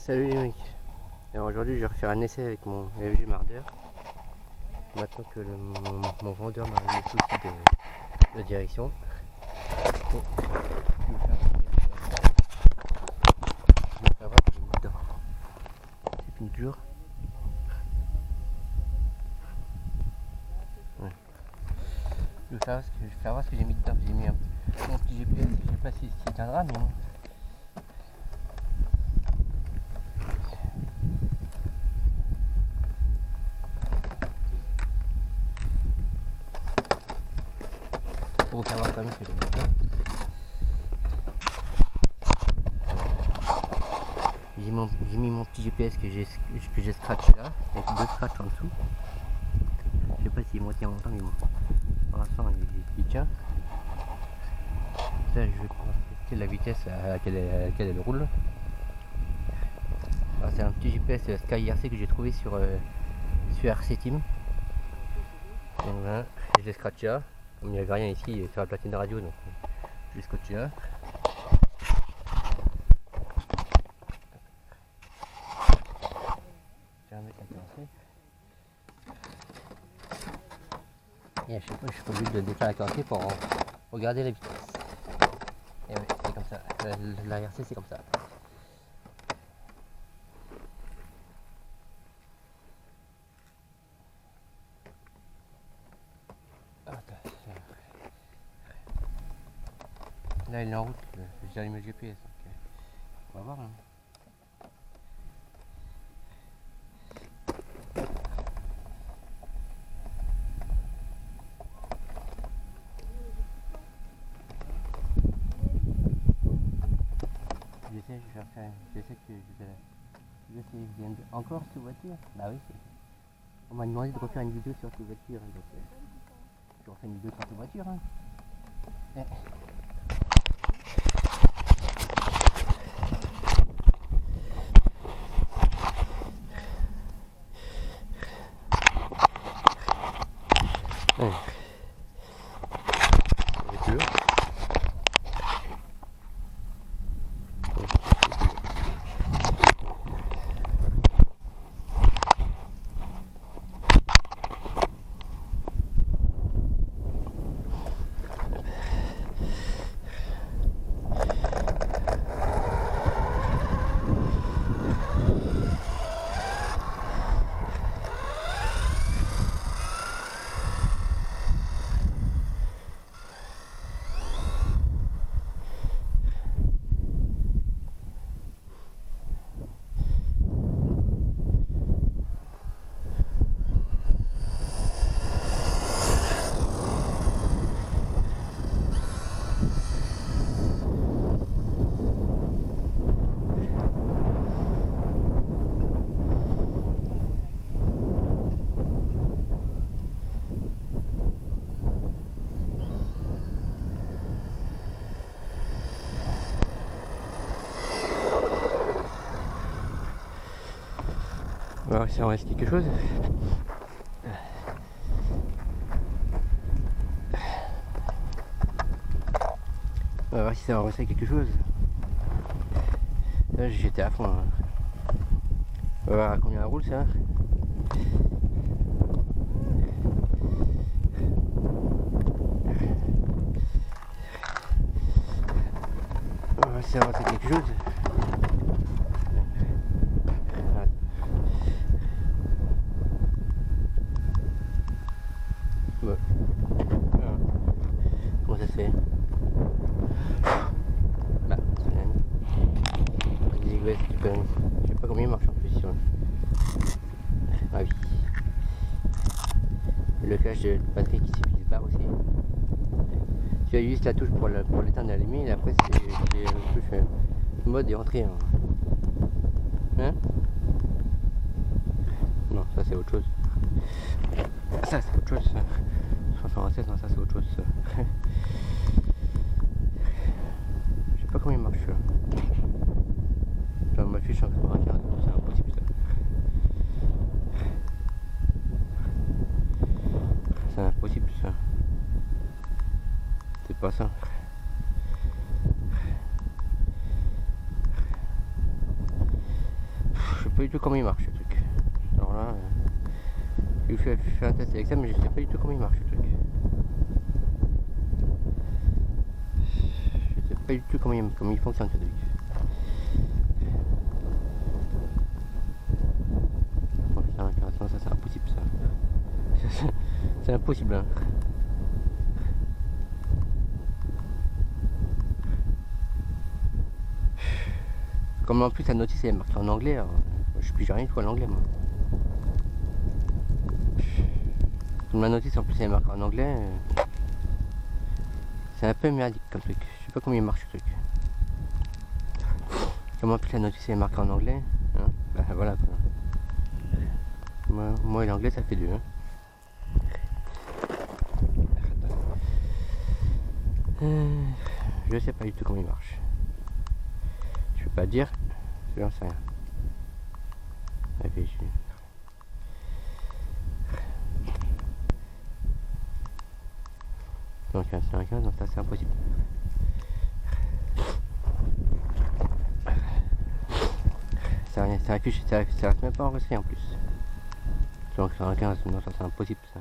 Salut les mecs. Alors aujourd'hui je vais refaire un essai avec mon FG Marder. Maintenant que mon vendeur m'a mis le souci de direction. Bon, je vais faire voir ce que j'ai mis dedans. C'est une dure. Ouais. Je vais faire voir ce que j'ai mis dedans. J'ai mis mon petit GPS, je sais pas s'il tiendra mais bon. Pour savoir quand même ce que j'ai mis dedans. J'ai mis mon petit GPS que j'ai scratché là, avec deux scratchs en dessous. Je sais pas s'il tient longtemps mais bon. Pour l'instant il tient. Là je vais pouvoir tester la vitesse à laquelle elle roule. C'est un petit GPS Sky IRC que j'ai trouvé sur RC Team. Donc voilà, je l'ai scratché là. Comme il n'y avait rien ici sur la platine de radio, donc je l'ai scotché là. Je vais remettre la carrosserie. Et à chaque fois je suis obligé de décaler la carrosserie pour regarder la vitesse. Et oui, c'est comme ça. La RC c'est comme ça. Là il est en route, j'ai allumé le GPS, donc on va voir. Hein. J'essaie que je viens encore cette voiture. Bah oui, on m'a demandé de refaire une vidéo sur cette voiture, hein, donc je refais une vidéo sur cette voiture. Hein. On va voir si on reste quelque chose. On va voir si ça va rester quelque chose. Là j'étais à fond. Hein. On va voir à combien elle roule ça. On va voir si ça va rester quelque chose. Comment ça se fait? Bah, c'est des je sais pas combien il marche en plus. Ah oui. Le cache de batterie qui se barre aussi. Tu as juste la touche pour l'éteindre et l'allumer, et après c'est la touche mode et entrée. Hein? Non, ça c'est autre chose. Ça c'est autre chose. 176, non ça c'est autre chose. Je sais pas comment il marche. Dans ma fiche en 95, c'est impossible ça. C'est impossible ça. C'est pas ça. pas du tout comment il marche ce truc. Alors là, je fais un test avec ça, mais je sais pas du tout comment il marche ce truc. Je sais pas du tout comment il fonctionne ce truc. Bon, ça c'est impossible ça. C'est impossible hein. Comme en plus la notice est marquée en anglais, alors, je puis rien du tout à l'anglais moi. Comme la notice en plus est marquée en anglais, c'est un peu merdique comme truc. Je sais pas comment il marche ce truc. Comme en plus la notice est marquée en anglais, hein, bah voilà quoi. Moi et l'anglais ça fait deux. Hein. Je sais pas du tout comment il marche. Je peux pas dire, j'en sais rien. Donc c'est un 15, donc ça c'est impossible. Ça affiche, ça reste même pas enregistré en plus. Donc c'est un 15, non ça c'est impossible ça.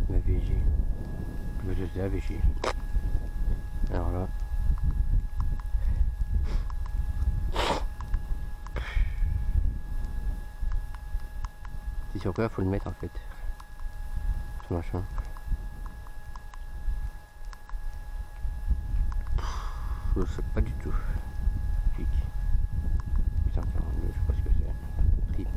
La VJ. La VJ. Alors là. C'est sur quoi faut le mettre en fait. Ce machin. Je sais pas du tout. Clic. 842, je sais pas ce que c'est. Trip.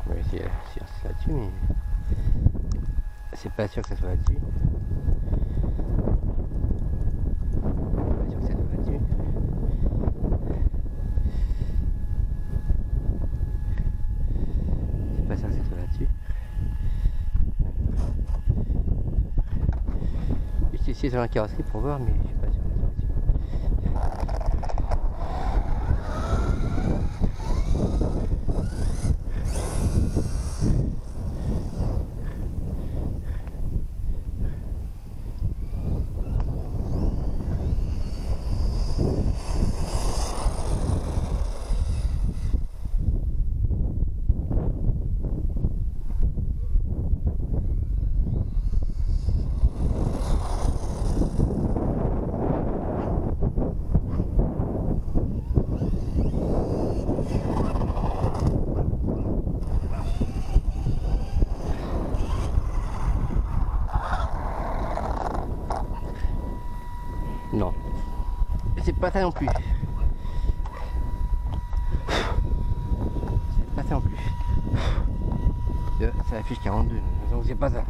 On va essayer là-dessus, mais c'est pas sûr que ça soit là-dessus. Essayer sur la carrosserie pour voir, mais je suis pas sûr que non, c'est pas ça non plus. C'est pas ça non plus. Ça affiche 42, donc c'est pas ça.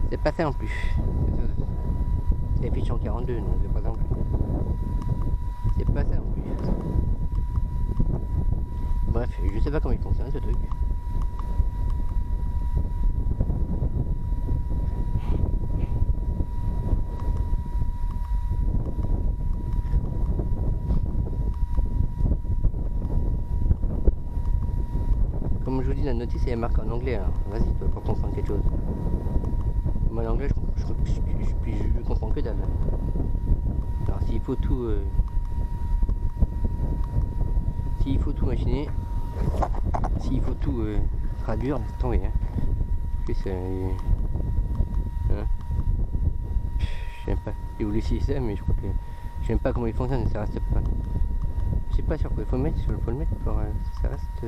C'est pas ça non plus. Ça affiche en 42, donc c'est pas ça non plus. C'est pas ça non plus. Bref, je sais pas comment il fonctionne ce truc. Comme je vous dis, la notice elle est marquée en anglais, alors vas-y, tu vas pas comprendre quelque chose. Moi l'anglais, je comprends que dalle. Alors s'il faut tout machiner, s'il faut tout traduire, laisse tomber. Hein. Plus, hein. Je sais pas, j'ai voulu essayer ça, mais je crois que je sais pas comment il fonctionne, ça reste pas. Je sais pas sur quoi il faut le mettre, pour ça reste.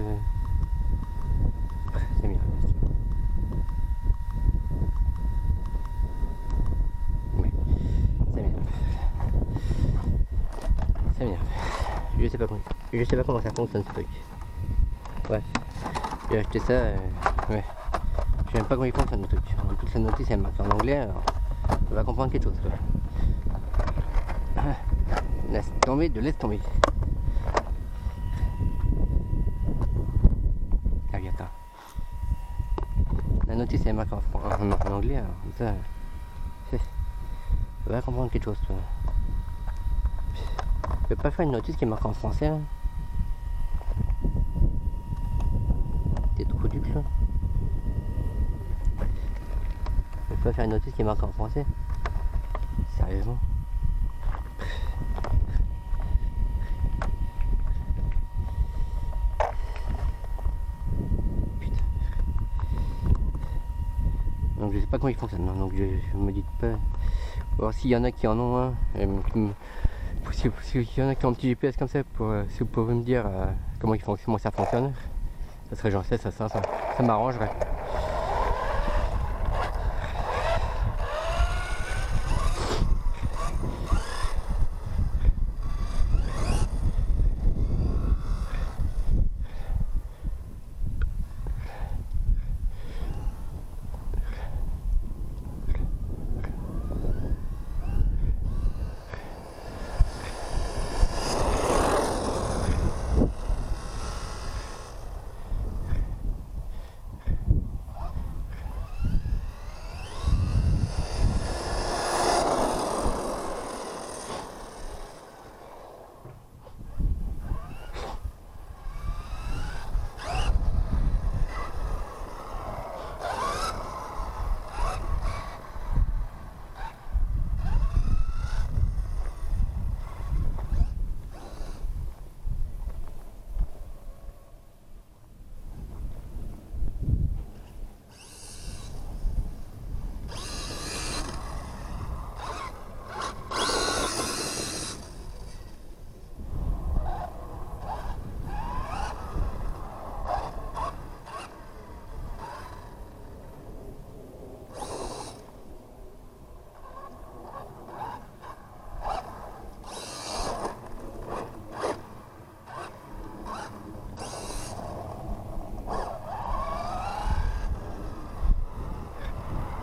C'est bien. Ouais, c'est bien. C'est bien. Je sais pas comment ça fonctionne ce truc. Ouais. J'ai acheté ça. Ouais. Je sais même pas comment il fonctionne le truc. En plus la notice elle marque en anglais, alors on va comprendre quelque chose. Laisse tomber. Agata. La notice elle marque en anglais, alors ça. On va comprendre quelque chose. Toi. Je peux pas faire une notice qui marque en français. Hein. trop duc là. Il faut faire une notice qui marque en français. Sérieusement. Putain. Donc je sais pas comment il fonctionne, hein, donc je me dis pas. Voir s'il y en a qui en ont un. S'il y en a qui ont un petit GPS comme ça, si vous pouvez me dire comment ça fonctionne, ça serait gentil, ça m'arrangerait.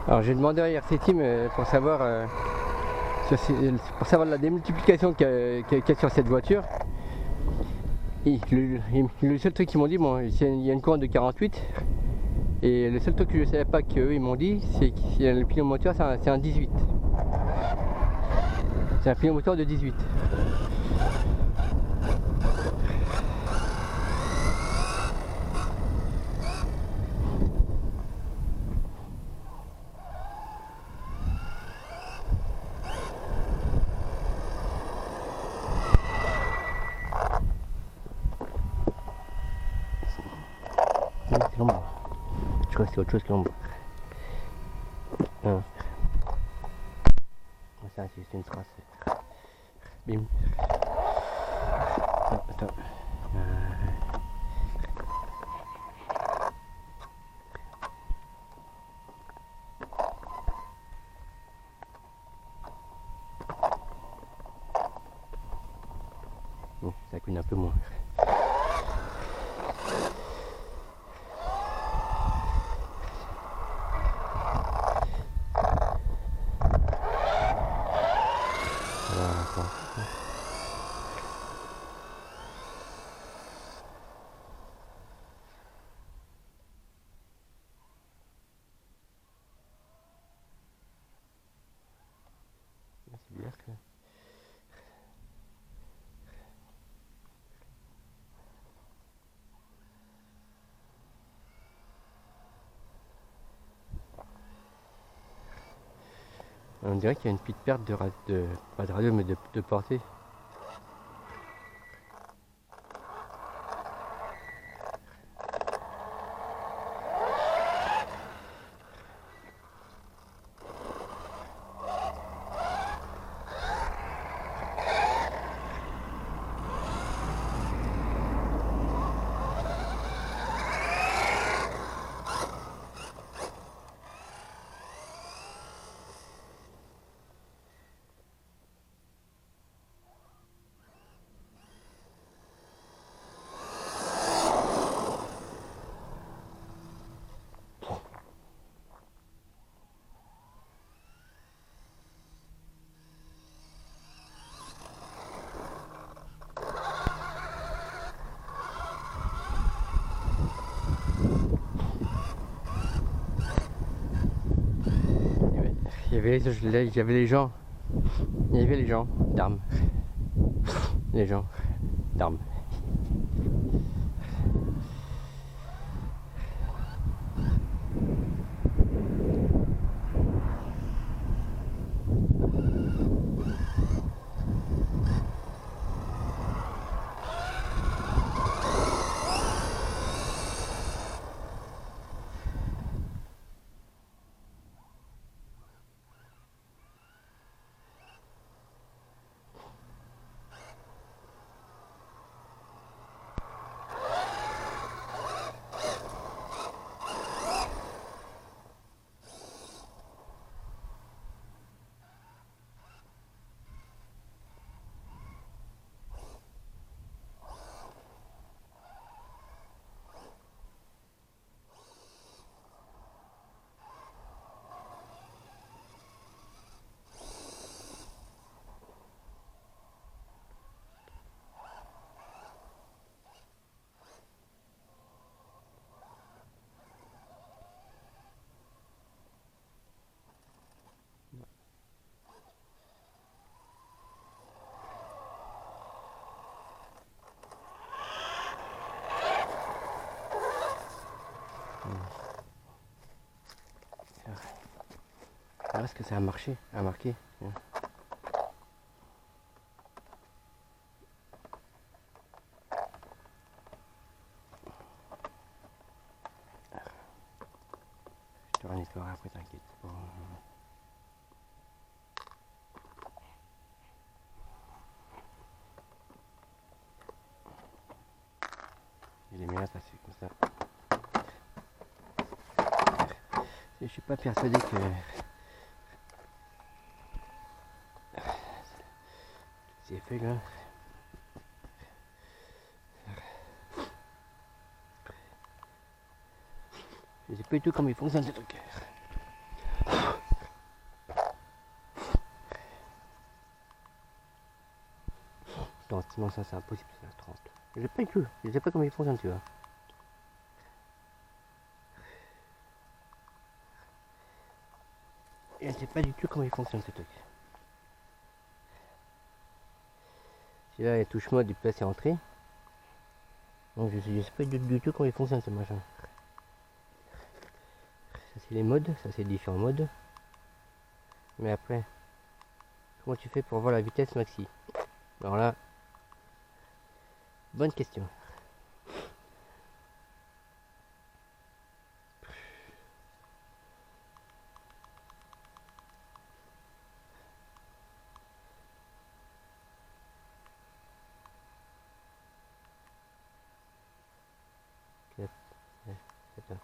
Alors j'ai demandé à RC Team pour savoir la démultiplication qu'il y a sur cette voiture. Et le seul truc qu'ils m'ont dit, bon, il y a une courante de 48. Et le seul truc que je ne savais pas qu'eux ils m'ont dit, c'est que le pilier moteur c'est un 18. C'est un pilier moteur de 18. C'est l'ombre. Je crois que c'est autre chose que l'ombre. Ça, c'est une trace. Bim. Attends. Bon, ça coule un peu moins. C'est bizarre que... On dirait qu'il y a une petite perte pas de radio mais de portée. Il y avait les gens d'armes. Les gens d'armes. Ah, est-ce que ça a marché? A marqué? Tiens. Je te renettoierai après, t'inquiète pas. Il est bien passé comme ça. Je suis pas persuadé que c'est fait là. Je sais pas du tout comment il fonctionne ce truc. Non, sinon ça c'est impossible, c'est à 30. Je sais pas du tout, je sais pas comment il fonctionne, tu vois. Je sais pas du tout comment il fonctionne ce truc. Si là, il y a touche mode, il peut passer entrée. Donc je sais pas du tout comment il fonctionne ce machin. Ça c'est les modes, ça c'est différents modes. Mais après, comment tu fais pour voir la vitesse maxi? Alors là, bonne question. Attends.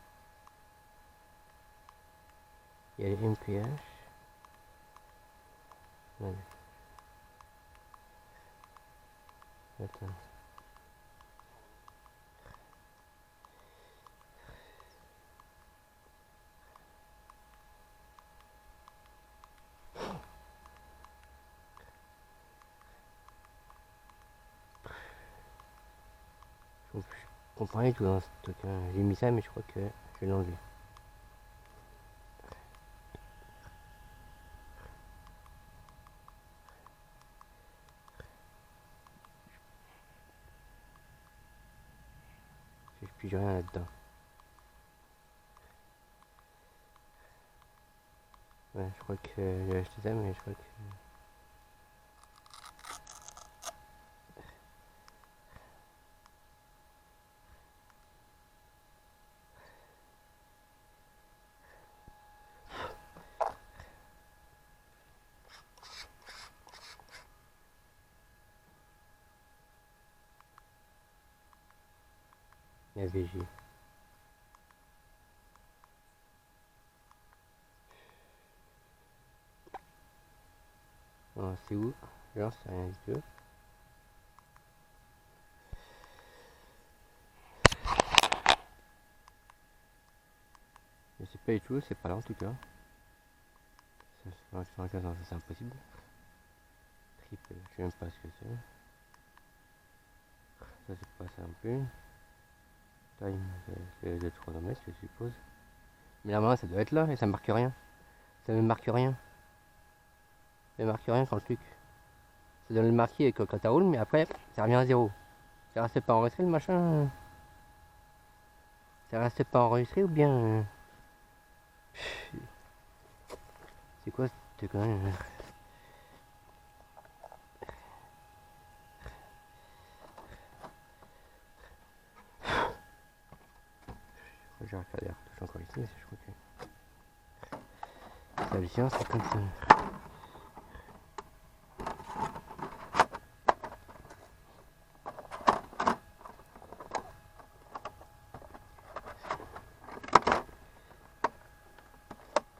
Il y a les MPH. Ouais. Attends. Je comprends rien tout dans ce truc. Hein. J'ai mis ça, mais je crois que je vais l'enlever. Je pige rien là-dedans. Ouais, je crois que j'ai acheté ça, mais je crois que... Il y a VG. Oh, c'est où? Genre, c'est rien du tout. Je sais pas du tout, c'est pas là en tout cas. Ça, c'est impossible. Triple, je sais même pas ce que c'est. Ça c'est pas ça non plus. Time, c'est de chronomètre je suppose. Mais là maintenant ça doit être là et ça marque rien. Ça ne marque rien. Ça ne marque rien quand le truc. Ça donne le marqué quand ça roule, mais après ça revient à zéro. Ça reste pas enregistré le machin. Ça reste pas enregistré ou bien. C'est quoi cette connerie? J'ai regardé la retouche encore ici, mais je crois que. C'est hallucinant, c'est comme ça.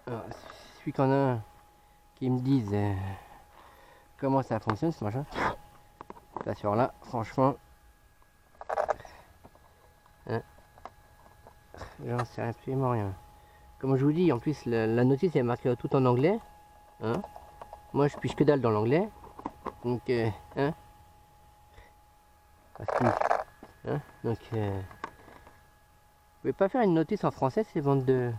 Alors, celui qu'on a qui me disent comment ça fonctionne ce machin. Sur là, franchement, hein, j'en sais absolument rien. Comme je vous dis, en plus la notice est marquée tout en anglais. Hein. Moi je pige que dalle dans l'anglais. Donc, hein, hein, donc, vous pouvez pas faire une notice en français ces bandes de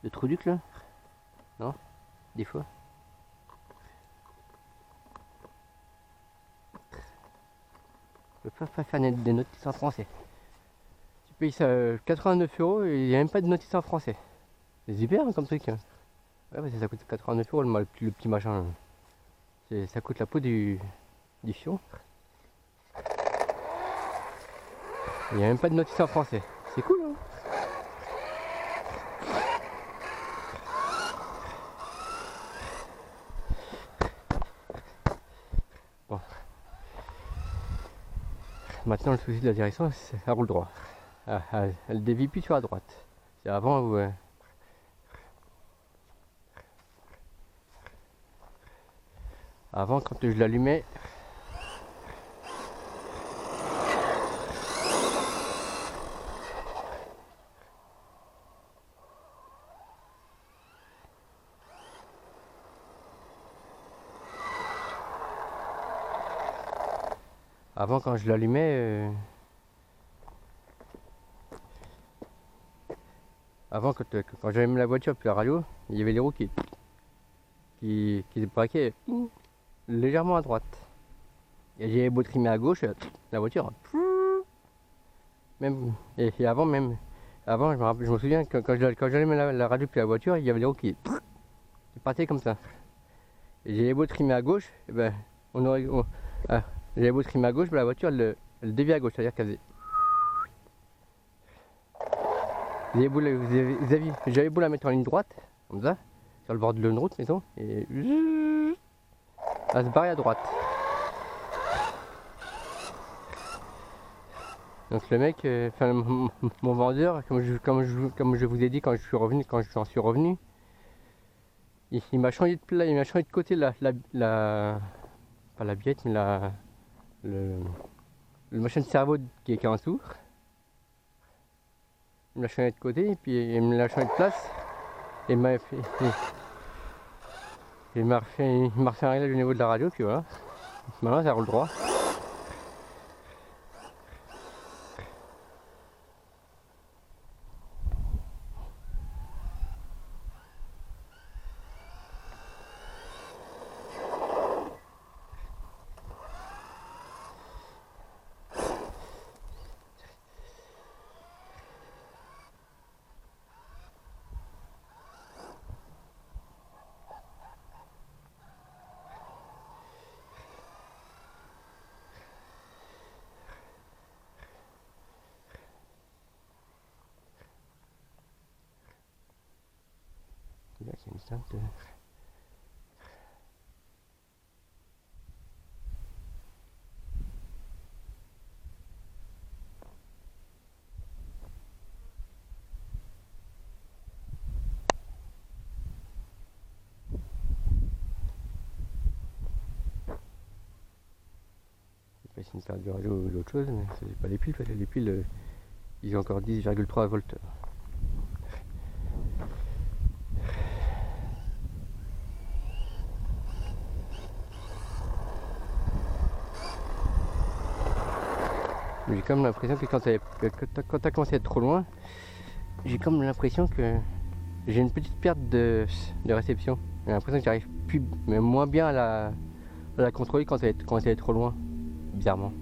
trouduc là? Non? Des fois. Je peux pas faire des notices en français. Tu payes ça 89 € et il n'y a même pas de notice en français. C'est super hein, comme truc. Ouais, parce que ça coûte 89 € le petit machin. Ça coûte la peau du fion. Il n'y a même pas de notice en français. C'est cool hein. Bon. Maintenant le souci de la direction, c'est ça roule droit. Elle dévie plus sur la droite. C'est avant où... Avant, quand je l'allumais, quand je l'allumais, quand j'allumais la voiture puis la radio, il y avait les roues qui braquaient légèrement à droite. Et j'avais beau trimer à gauche, la voiture. Même, et avant, je me souviens que quand j'allumais la radio puis la voiture, il y avait les roues qui partaient comme ça. Et j'avais beau trimer à gauche, et ben, j'avais beau trimer à gauche, mais la voiture elle dévie à gauche, c'est-à-dire qu'elle faisait. J'avais beau la mettre en ligne droite, comme ça, sur le bord de l'une route, mettons, et elle se barrait à droite. Donc le mec, mon vendeur, comme je vous ai dit quand j'en suis revenu, il m'a changé de plat, il m'a changé de côté pas la biette, mais le machin de cerveau qui est en dessous. Il me l'a changé de côté et puis il me l'a changé de place et il m'a refait un réglage au niveau de la radio, puis voilà. Maintenant ça roule droit. Là, il y a une teinte de... C'est une teinte de radio ou d'autre chose, mais c'est pas les piles, parce que les piles, ils ont encore 10,3 volts. J'ai comme l'impression que quand t'as commencé à être trop loin, j'ai comme l'impression que j'ai une petite perte de réception. J'ai l'impression que j'arrive plus, mais moins bien à la contrôler quand elle est trop loin, bizarrement.